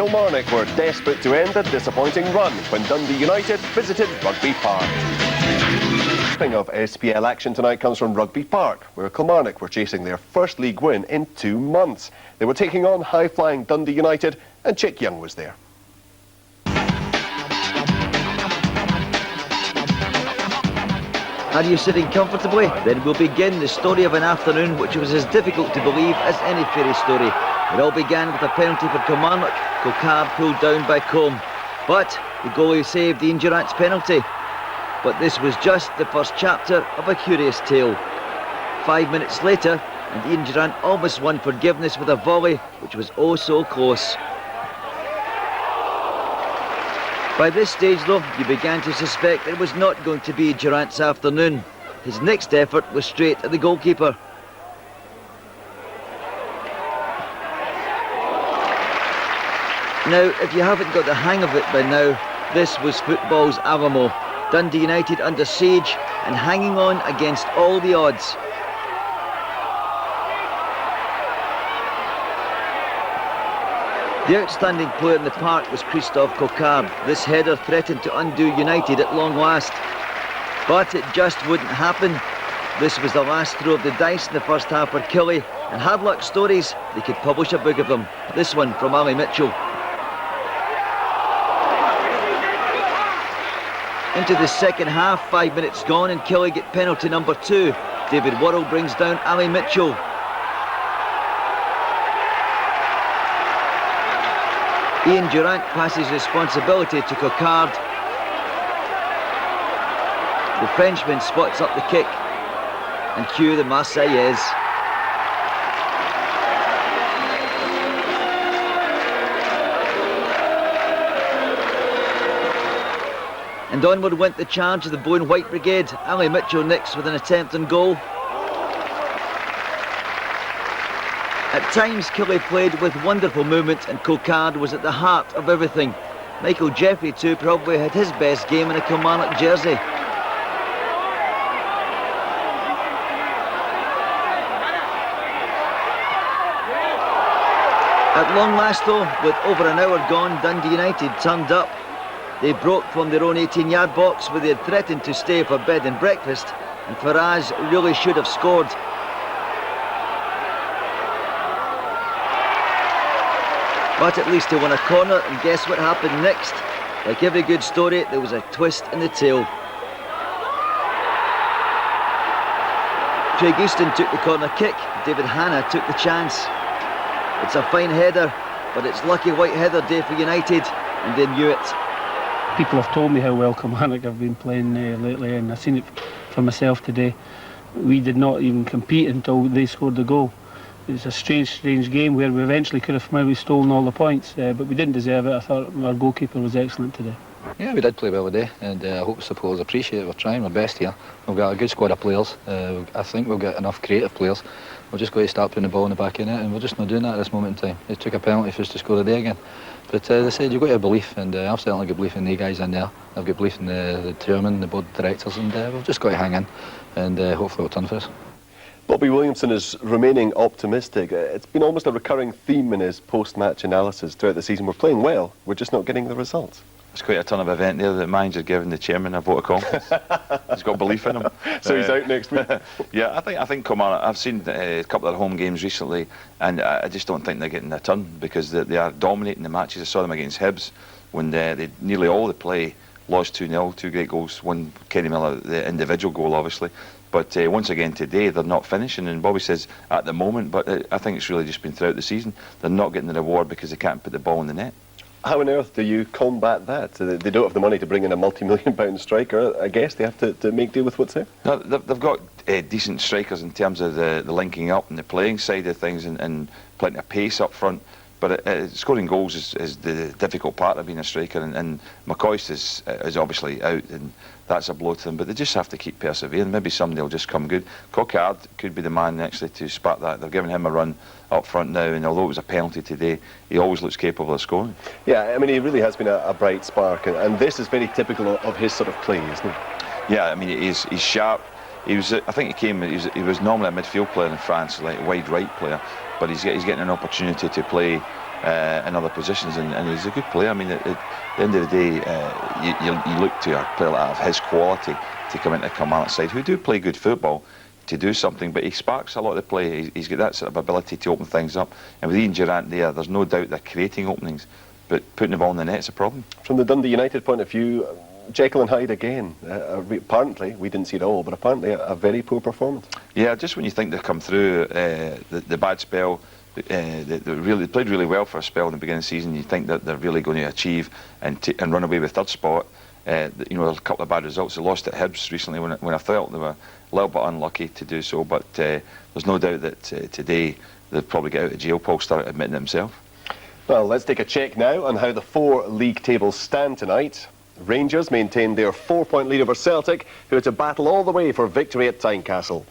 Kilmarnock were desperate to end a disappointing run when Dundee United visited Rugby Park. Of SPL action tonight comes from Rugby Park, where Kilmarnock were chasing their first league win in 2 months. They were taking on high-flying Dundee United, and Chick Young was there. Are you sitting comfortably? Then we'll begin the story of an afternoon which was as difficult to believe as any fairy story. It all began with a penalty for Kilmarnock. Cocard pulled down by Combe, but the goalie saved Ian Durrant's penalty. But this was just the first chapter of a curious tale. 5 minutes later, and Ian Durrant almost won forgiveness with a volley which was oh so close. By this stage though, you began to suspect it was not going to be Durrant's afternoon. His next effort was straight at the goalkeeper. Now, if you haven't got the hang of it by now, this was football's Alamo. Dundee United under siege and hanging on against all the odds. The outstanding player in the park was Christophe Cocard. This header threatened to undo United at long last. But it just wouldn't happen. This was the last throw of the dice in the first half for Killie, and hard luck stories, they could publish a book of them. This one from Ali Mitchell. Into the second half, 5 minutes gone, and Killie get penalty number 2. David Worrell brings down Ali Mitchell. Ian Durrant passes responsibility to Cocard. The Frenchman spots up the kick, and cue the Marseillaise. And onward went the charge of the Blue and White Brigade. Ali Mitchell next with an attempt on goal. At times, Killie played with wonderful movement, and Cocard was at the heart of everything. Michael Jeffrey too probably had his best game in a Kilmarnock jersey. At long last though, with over an hour gone, Dundee United turned up. They broke from their own 18-yard box where they had threatened to stay for bed and breakfast, and Faraz really should have scored. But at least he won a corner, and guess what happened next? Like every good story, there was a twist in the tale. Craig Easton took the corner kick, David Hanna took the chance. It's a fine header, but it's lucky white heather day for United, and they knew it. People have told me how well Kilmarnock have been playing lately, and I've seen it for myself today. We did not even compete until they scored the goal. It was a strange game where we eventually could have maybe stolen all the points, but we didn't deserve it. I thought our goalkeeper was excellent today. Yeah, we did play well today, and I hope the supporters appreciate it. We're trying our best here. We've got a good squad of players. I think we've got enough creative players. We're just going to start putting the ball in the back of it, and we're just not doing that at this moment in time. It took a penalty for us to score today again. But they said you've got to have belief, and I've certainly got belief in the guys in there. I've got belief in the chairman, the board of directors, and we've just got to hang in, and hopefully it'll turn for us. Bobby Williamson is remaining optimistic. It's been almost a recurring theme in his post-match analysis throughout the season. We're playing well, we're just not getting the results. It's quite a turn of event there. The manager's giving the chairman a vote of confidence. He's got belief in him. So he's out next week. Yeah, I think Kilmarnock, I've seen a couple of home games recently, and I just don't think they're getting a turn, because they are dominating the matches. I saw them against Hibs when they nearly all the play lost 2-0, 2 great goals, one Kenny Miller, the individual goal obviously. But once again today they're not finishing, and Bobby says at the moment, but I think it's really just been throughout the season, they're not getting the reward because they can't put the ball in the net. How on earth do you combat that? They don't have the money to bring in a multi-million-pound striker. I guess they have to make do with what's there. No, they've got decent strikers in terms of the linking up and the playing side of things, and plenty of pace up front. But scoring goals is the difficult part of being a striker, and McCoist is obviously out, and that's a blow to them. But they just have to keep persevering. Maybe somebody will just come good. Cocard could be the man actually to spark that. They're giving him a run up front now, and although it was a penalty today, he always looks capable of scoring. Yeah, I mean, he really has been a bright spark, and this is very typical of his sort of play, isn't it? Yeah, I mean, he's sharp. He was, I think he was normally a midfield player in France, like a wide right player, but he's getting an opportunity to play in other positions, and he's a good player. I mean, at the end of the day, you look to a player of his quality to come into Kilmarnock side, who do play good football, to do something, but he sparks a lot of the play. He's got that sort of ability to open things up, and with Ian Durrant there's no doubt they're creating openings, but putting the ball in the net's a problem. From the Dundee United point of view, Jekyll and Hyde again. Apparently, we didn't see it all, but apparently a very poor performance. Yeah, just when you think they've come through the bad spell, they played really well for a spell in the beginning of the season. You think that they're really going to achieve and run away with third spot. You know, a couple of bad results. They lost at Hibs recently when I felt they were a little bit unlucky to do so, but there's no doubt that today they'll probably get out of jail. Paul started admitting it himself. Well, let's take a check now on how the 4 league tables stand tonight. Rangers maintained their 4-point lead over Celtic, who had to battle all the way for victory at Tynecastle.